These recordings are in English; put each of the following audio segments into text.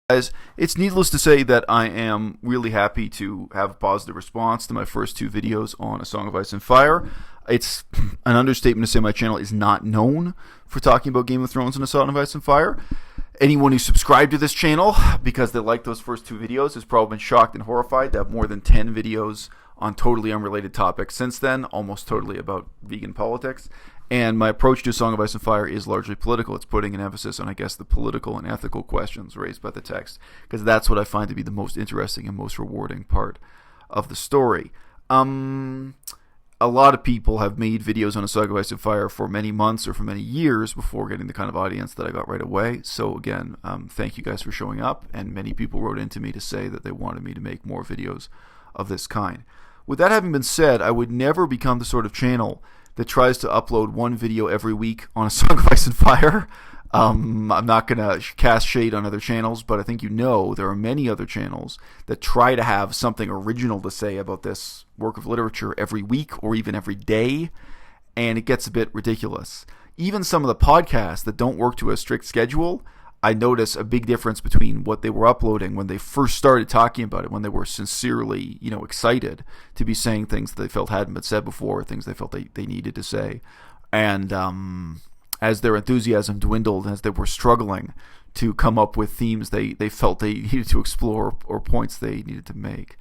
Guys, it's needless to say that I am really happy to have a positive response to my first two videos on A Song of Ice and Fire. It's an understatement to say my channel is not known for talking about Game of Thrones and A Song of Ice and Fire. Anyone who subscribed to this channel because they liked those first two videos has probably been shocked and horrified to have more than 10 videos on totally unrelated topics since then, almost totally about vegan politics. And my approach to A Song of Ice and Fire is largely political. It's putting an emphasis on, I guess, the political and ethical questions raised by the text, because that's what I find to be the most interesting and most rewarding part of the story. A lot of people have made videos on A Song of Ice and Fire for many months or for many years before getting the kind of audience that I got right away. So again, thank you guys for showing up, and many people wrote into me to say that they wanted me to make more videos of this kind. With that having been said, I would never become the sort of channel that tries to upload one video every week on A Song of Ice and Fire. I'm not going to cast shade on other channels, but I think you know there are many other channels that try to have something original to say about this work of literature every week or even every day, and it gets a bit ridiculous. Even some of the podcasts that don't work to a strict schedule, I notice a big difference between what they were uploading when they first started talking about it, when they were sincerely, excited to be saying things that they felt hadn't been said before, things they felt they needed to say. And as their enthusiasm dwindled, as they were struggling to come up with themes they felt they needed to explore or points they needed to make.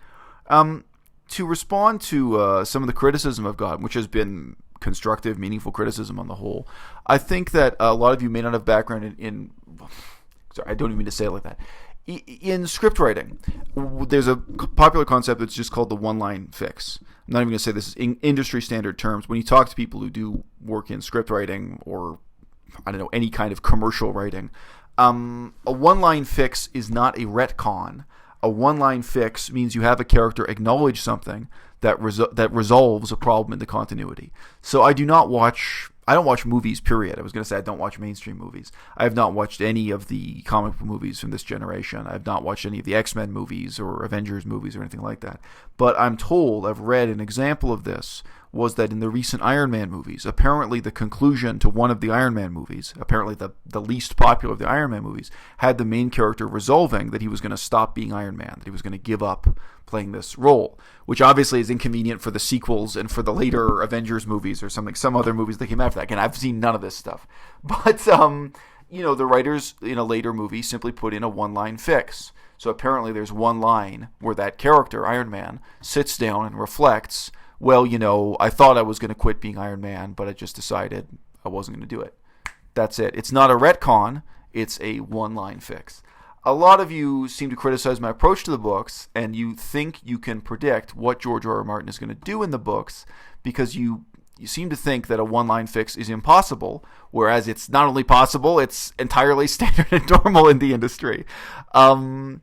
To respond to some of the criticism I've gotten, which has been constructive, meaningful criticism on the whole, I think that a lot of you may not have background in sorry, I don't even mean to say it like that. In script writing, there's a popular concept that's just called the one-line fix. I'm not even going to say this is in industry standard terms. When you talk to people who do work in script writing or, I don't know, any kind of commercial writing, a one-line fix is not a retcon. A one-line fix means you have a character acknowledge something that resolves a problem in the continuity. So I don't watch movies, period. I was going to say I don't watch mainstream movies. I have not watched any of the comic book movies from this generation. I have not watched any of the X-Men movies or Avengers movies or anything like that. But I'm told, I've read an example of this, was that in the recent Iron Man movies, apparently the conclusion to one of the Iron Man movies, apparently the least popular of the Iron Man movies, had the main character resolving that he was going to stop being Iron Man, that he was going to give up playing this role, which obviously is inconvenient for the sequels and for the later Avengers movies or some other movies that came after that. Again, I've seen none of this stuff. But, the writers in a later movie simply put in a one-line fix. So apparently there's one line where that character, Iron Man, sits down and reflects, well, I thought I was going to quit being Iron Man, but I just decided I wasn't going to do it. That's it. It's not a retcon. It's a one-line fix. A lot of you seem to criticize my approach to the books, and you think you can predict what George R.R. Martin is going to do in the books because you seem to think that a one-line fix is impossible, whereas it's not only possible, it's entirely standard and normal in the industry. How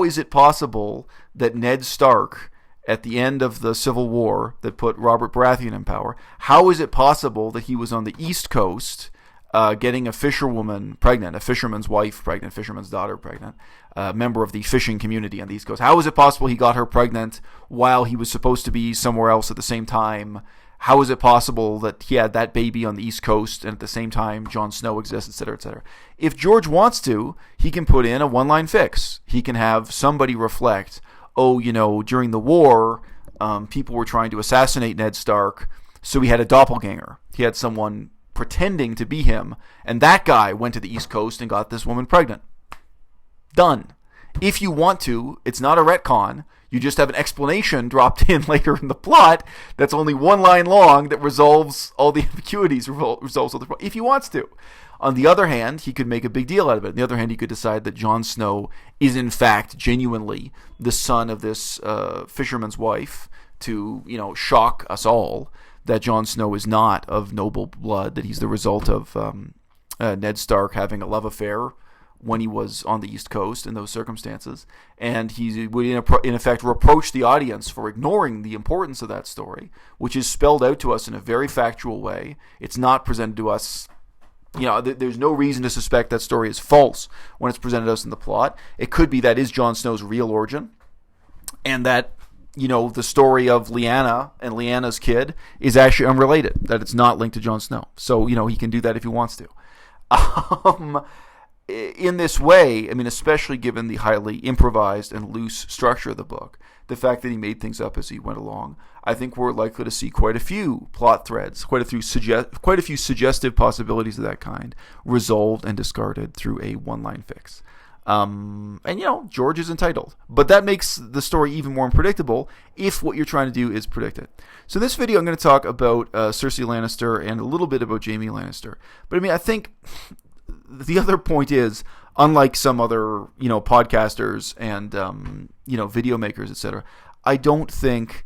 is it possible that Ned Stark, at the end of the Civil War that put Robert Baratheon in power, how is it possible that he was on the East Coast getting a fisherwoman pregnant, a fisherman's wife pregnant, fisherman's daughter pregnant, a member of the fishing community on the East Coast? How is it possible he got her pregnant while he was supposed to be somewhere else at the same time? How is it possible that he had that baby on the East Coast and at the same time Jon Snow exists, etc., etc.? If George wants to, he can put in a one-line fix. He can have somebody reflect, during the war, people were trying to assassinate Ned Stark, so he had a doppelganger. He had someone pretending to be him, and that guy went to the East Coast and got this woman pregnant. Done. If you want to, it's not a retcon. You just have an explanation dropped in later in the plot that's only one line long that resolves all the ambiguities, resolves all the problems, if he wants to. On the other hand, he could make a big deal out of it. On the other hand, he could decide that Jon Snow is in fact genuinely the son of this fisherman's wife to, shock us all, that Jon Snow is not of noble blood, that he's the result of Ned Stark having a love affair when he was on the East Coast in those circumstances. And he would, in effect, reproach the audience for ignoring the importance of that story, which is spelled out to us in a very factual way. It's not presented to us... there's no reason to suspect that story is false when it's presented to us in the plot. It could be that is Jon Snow's real origin, and that, the story of Lyanna and Lyanna's kid is actually unrelated, that it's not linked to Jon Snow. So, he can do that if he wants to. in this way, I mean, especially given the highly improvised and loose structure of the book, the fact that he made things up as he went along, I think we're likely to see quite a few plot threads, quite a few suggestive possibilities of that kind resolved and discarded through a one-line fix. And George is entitled, but that makes the story even more unpredictable if what you're trying to do is predict it. So in this video, I'm going to talk about Cersei Lannister and a little bit about Jaime Lannister. But I mean, I think the other point is, unlike some other, podcasters and, video makers, etc., I don't think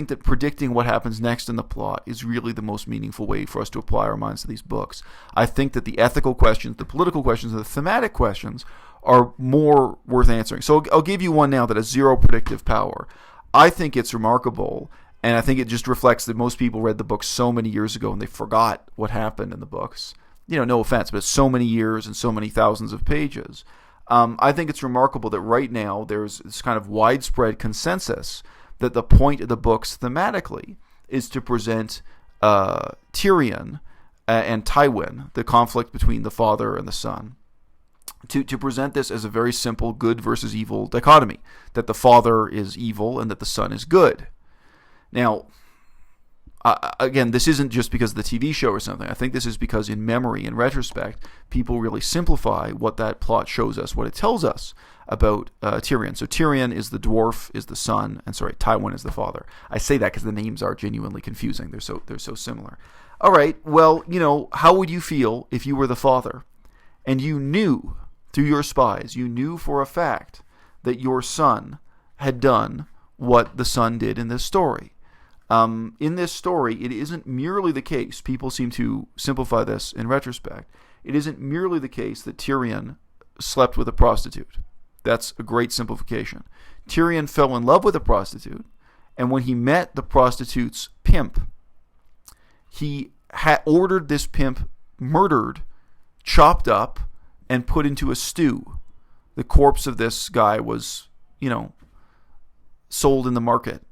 that predicting what happens next in the plot is really the most meaningful way for us to apply our minds to these books. I think that the ethical questions, the political questions, and the thematic questions are more worth answering. So I'll give you one now that has zero predictive power. I think it's remarkable, and I think it just reflects that most people read the book so many years ago and they forgot what happened in the books. No offense, but so many years and so many thousands of pages. I think it's remarkable that right now there's this kind of widespread consensus that the point of the books thematically is to present Tyrion and Tywin, the conflict between the father and the son, to present this as a very simple good versus evil dichotomy, that the father is evil and that the son is good. Now, again, this isn't just because of the TV show or something. I think this is because in memory, in retrospect, people really simplify what that plot shows us, what it tells us about Tyrion. So Tyrion is the dwarf, is the son, and Tywin is the father. I say that because the names are genuinely confusing. They're so similar. All right, well, how would you feel if you were the father and you knew through your spies, you knew for a fact that your son had done what the son did in this story? In this story, it isn't merely the case, people seem to simplify this in retrospect, it isn't merely the case that Tyrion slept with a prostitute. That's a great simplification. Tyrion fell in love with a prostitute, and when he met the prostitute's pimp, he ordered this pimp murdered, chopped up, and put into a stew. The corpse of this guy was, sold in the market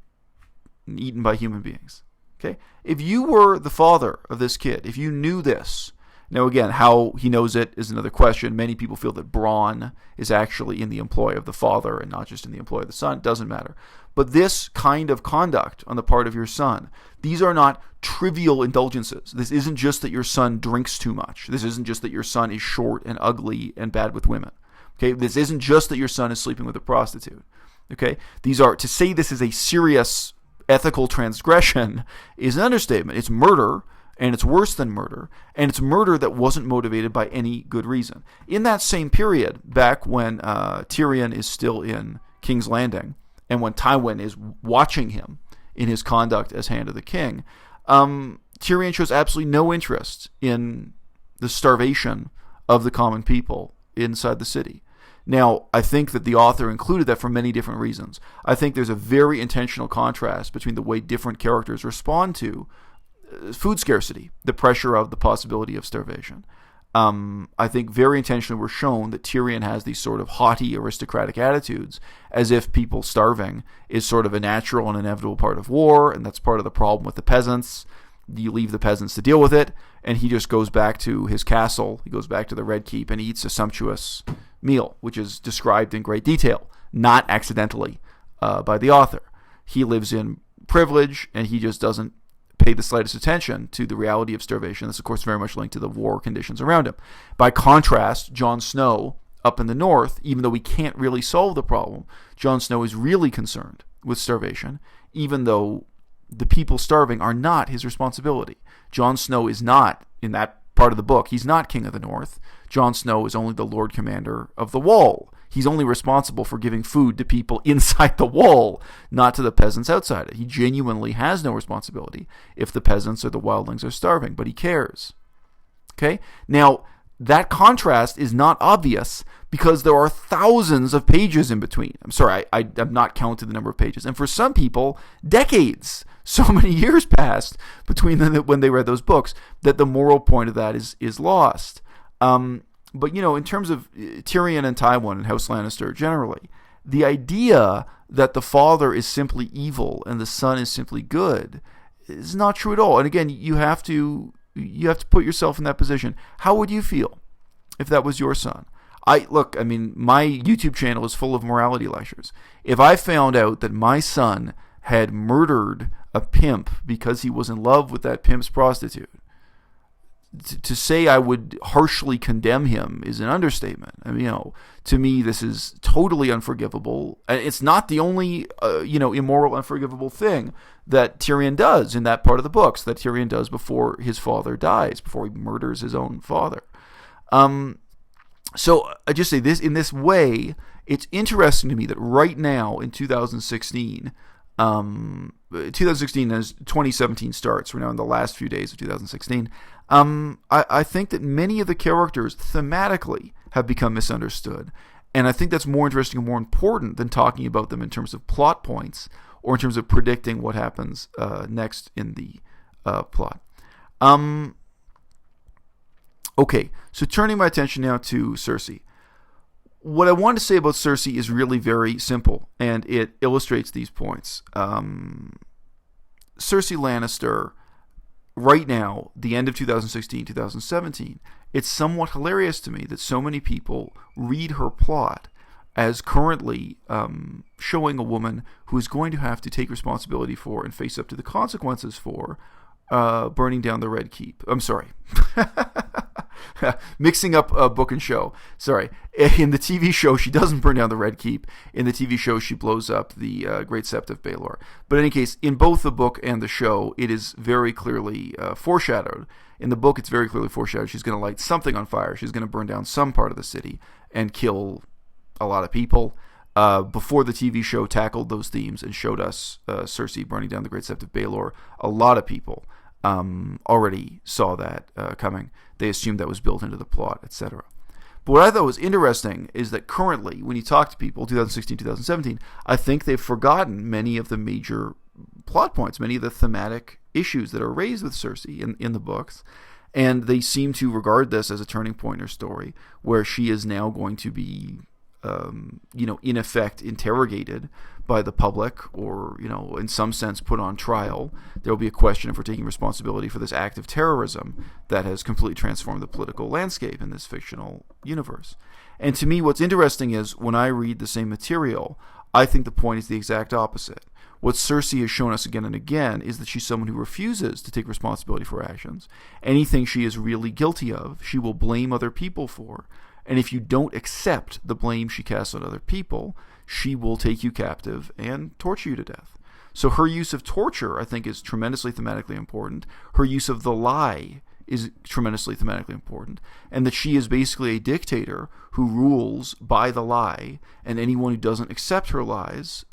and eaten by human beings. Okay? If you were the father of this kid, if you knew this, now again, how he knows it is another question. Many people feel that Bronn is actually in the employ of the father and not just in the employ of the son. It doesn't matter. But this kind of conduct on the part of your son, these are not trivial indulgences. This isn't just that your son drinks too much. This isn't just that your son is short and ugly and bad with women. Okay? This isn't just that your son is sleeping with a prostitute. Okay? These are, to say this is a serious ethical transgression is an understatement. It's murder, and it's worse than murder, and it's murder that wasn't motivated by any good reason. In that same period, back when Tyrion is still in King's Landing, and when Tywin is watching him in his conduct as Hand of the King, Tyrion shows absolutely no interest in the starvation of the common people inside the city. Now, I think that the author included that for many different reasons. I think there's a very intentional contrast between the way different characters respond to food scarcity, the pressure of the possibility of starvation. I think very intentionally we're shown that Tyrion has these sort of haughty aristocratic attitudes, as if people starving is sort of a natural and inevitable part of war, and that's part of the problem with the peasants. You leave the peasants to deal with it, and he just goes back to his castle, he goes back to the Red Keep, and he eats a sumptuous meal, which is described in great detail, not accidentally by the author. He lives in privilege, and he just doesn't pay the slightest attention to the reality of starvation. That's, of course, very much linked to the war conditions around him. By contrast, Jon Snow up in the north, even though we can't really solve the problem, Jon Snow is really concerned with starvation, even though the people starving are not his responsibility. Jon Snow is not, in that part of the book, he's not King of the North. Jon Snow is only the Lord Commander of the Wall. He's only responsible for giving food to people inside the wall, not to the peasants outside it. He genuinely has no responsibility if the peasants or the wildlings are starving, but he cares. Okay? Now, that contrast is not obvious because there are thousands of pages in between. I'm sorry, I've not counted the number of pages. And for some people, decades, so many years passed between them when they read those books that the moral point of that is lost. But, in terms of Tyrion and Tywin and House Lannister generally, the idea that the father is simply evil and the son is simply good is not true at all. And again, you have to you have to put yourself in that position. How would you feel if that was your son? My YouTube channel is full of morality lectures. If I found out that my son had murdered a pimp because he was in love with that pimp's prostitute, to say I would harshly condemn him is an understatement. To me, this is totally unforgivable. It's not the only, immoral, unforgivable thing that Tyrion does in that part of the books, that Tyrion does before his father dies, before he murders his own father. So I just say this, in this way, it's interesting to me that right now in 2016, 2016 as 2017 starts, we're now in the last few days of 2016, I think that many of the characters thematically have become misunderstood. And I think that's more interesting and more important than talking about them in terms of plot points or in terms of predicting what happens next in the plot. Okay, so turning my attention now to Cersei. What I want to say about Cersei is really very simple, and it illustrates these points. Cersei Lannister, right now, the end of 2016, 2017, it's somewhat hilarious to me that so many people read her plot as currently showing a woman who is going to have to take responsibility for and face up to the consequences for burning down the Red Keep. I'm sorry. Mixing up book and show. Sorry. In the TV show, she doesn't burn down the Red Keep. In the TV show, she blows up the Great Sept of Baelor. But in any case, in both the book and the show, it is very clearly foreshadowed. In the book, it's very clearly foreshadowed. She's going to light something on fire. She's going to burn down some part of the city and kill a lot of people. Before the TV show tackled those themes and showed us Cersei burning down the Great Sept of Baelor, a lot of people already saw that coming. They assumed that was built into the plot, etc. But what I thought was interesting is that currently, when you talk to people, 2016, 2017, I think they've forgotten many of the major plot points, many of the thematic issues that are raised with Cersei in the books, and they seem to regard this as a turning point in her story, where she is now going to be in effect interrogated by the public, or in some sense put on trial. There will be a question of her taking responsibility for this act of terrorism that has completely transformed the political landscape in this fictional universe. And to me, what's interesting is when I read the same material, I think the point is the exact opposite. What Cersei has shown us again and again is that she's someone who refuses to take responsibility for actions. Anything she is really guilty of, she will blame other people for. And if you don't accept the blame she casts on other people, she will take you captive and torture you to death. So her use of torture, I think, is tremendously thematically important. Her use of the lie is tremendously thematically important. And that she is basically a dictator who rules by the lie, and anyone who doesn't accept her lies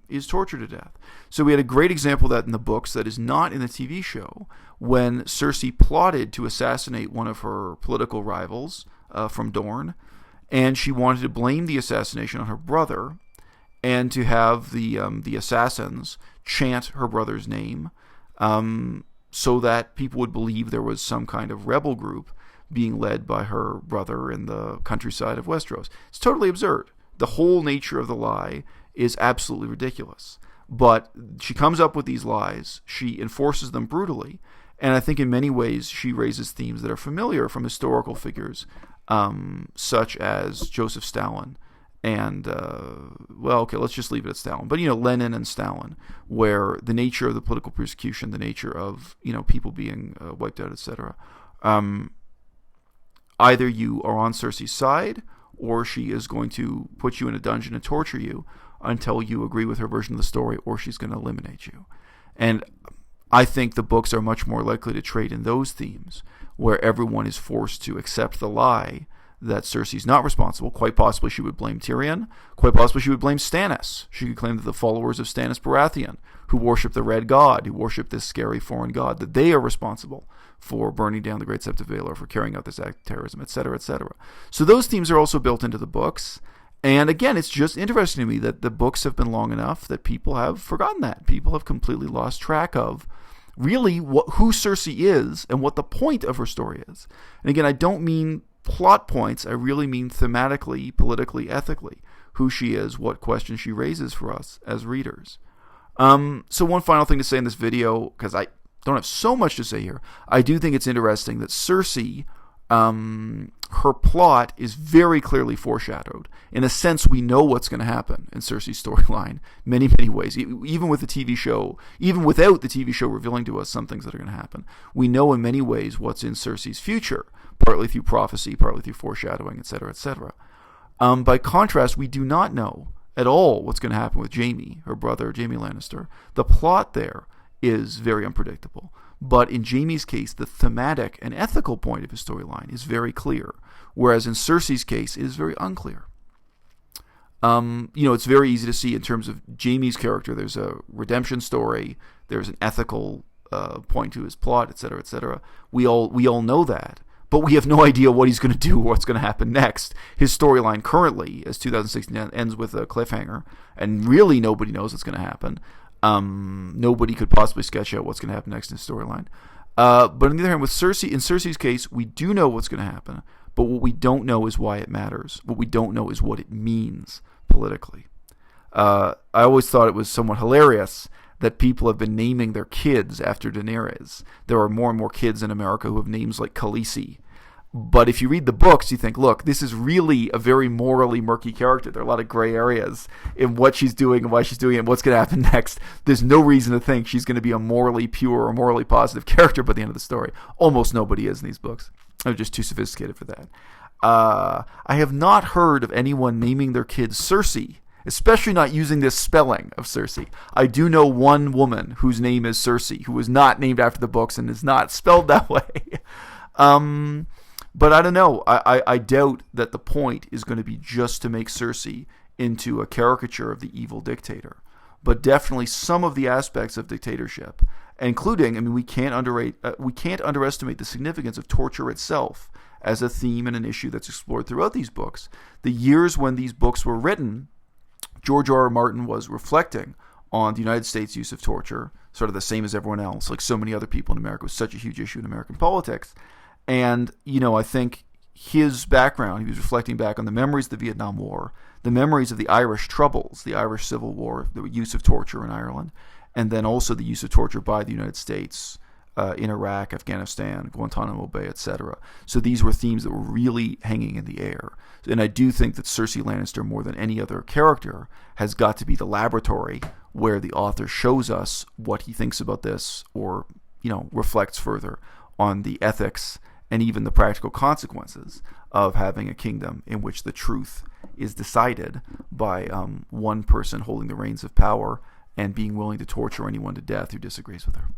is tortured to death. So we had a great example of that in the books that is not in the TV show, when Cersei plotted to assassinate one of her political rivals, from Dorne, and she wanted to blame the assassination on her brother, and to have the assassins chant her brother's name, so that people would believe there was some kind of rebel group being led by her brother in the countryside of Westeros. It's totally absurd. The whole nature of the lie is absolutely ridiculous. But she comes up with these lies, she enforces them brutally, and I think in many ways she raises themes that are familiar from historical figures, such as Joseph Stalin and, let's just leave it at Stalin. But, Lenin and Stalin, where the nature of the political persecution, the nature of, people being wiped out, etc. Either you are on Cersei's side, or she is going to put you in a dungeon and torture you until you agree with her version of the story, or she's going to eliminate you. And I think the books are much more likely to trade in those themes, where everyone is forced to accept the lie that Cersei's not responsible. Quite possibly she would blame Tyrion. Quite possibly she would blame Stannis. She could claim that the followers of Stannis Baratheon, who worship the Red God, who worship this scary foreign god, that they are responsible for burning down the Great Sept of Baelor, for carrying out this act of terrorism, etc., etc. So those themes are also built into the books. And again, it's just interesting to me that the books have been long enough that people have forgotten that. People have completely lost track of really who Cersei is and what the point of her story is. And again, I don't mean plot points. I really mean thematically, politically, ethically, who she is, what questions she raises for us as readers. So one final thing to say in this video, because I don't have so much to say here. I do think it's interesting that Cersei, her plot is very clearly foreshadowed. In a sense, we know what's going to happen in Cersei's storyline many, many ways. Even with the TV show, even without the TV show revealing to us some things that are going to happen, we know in many ways what's in Cersei's future, partly through prophecy, partly through foreshadowing, etc., etc. By contrast, we do not know at all what's going to happen with Jaime, her brother, Jaime Lannister. The plot there is very unpredictable. But in Jaime's case, the thematic and ethical point of his storyline is very clear, whereas in Cersei's case, it is very unclear. It's very easy to see in terms of Jaime's character. There's a redemption story. There's an ethical point to his plot, etc., etc. We all know that, but we have no idea what he's going to do or what's going to happen next. His storyline currently, as 2016 ends with a cliffhanger, and really nobody knows what's going to happen. Nobody could possibly sketch out what's going to happen next in his storyline. But on the other hand, with Cersei, in Cersei's case, we do know what's going to happen, but what we don't know is why it matters. What we don't know is what it means politically. I always thought it was somewhat hilarious that people have been naming their kids after Daenerys. There are more and more kids in America who have names like Khaleesi. But if you read the books, you think, look, this is really a very morally murky character. There are a lot of gray areas in what she's doing and why she's doing it and what's going to happen next. There's no reason to think she's going to be a morally pure or morally positive character by the end of the story. Almost nobody is in these books. I'm just too sophisticated for that. I have not heard of anyone naming their kids Cersei, especially not using this spelling of Cersei. I do know one woman whose name is Cersei, who was not named after the books and is not spelled that way. But I don't know. I doubt that the point is going to be just to make Cersei into a caricature of the evil dictator. But definitely some of the aspects of dictatorship, including, we can't underestimate the significance of torture itself as a theme and an issue that's explored throughout these books. The years when these books were written, George R.R. Martin was reflecting on the United States' use of torture, sort of the same as everyone else, like so many other people in America. It was such a huge issue in American politics. And, I think his background, he was reflecting back on the memories of the Vietnam War, the memories of the Irish Troubles, the Irish Civil War, the use of torture in Ireland, and then also the use of torture by the United States in Iraq, Afghanistan, Guantanamo Bay, etc. So these were themes that were really hanging in the air. And I do think that Cersei Lannister, more than any other character, has got to be the laboratory where the author shows us what he thinks about this or, reflects further on the ethics and even the practical consequences of having a kingdom in which the truth is decided by one person holding the reins of power and being willing to torture anyone to death who disagrees with her.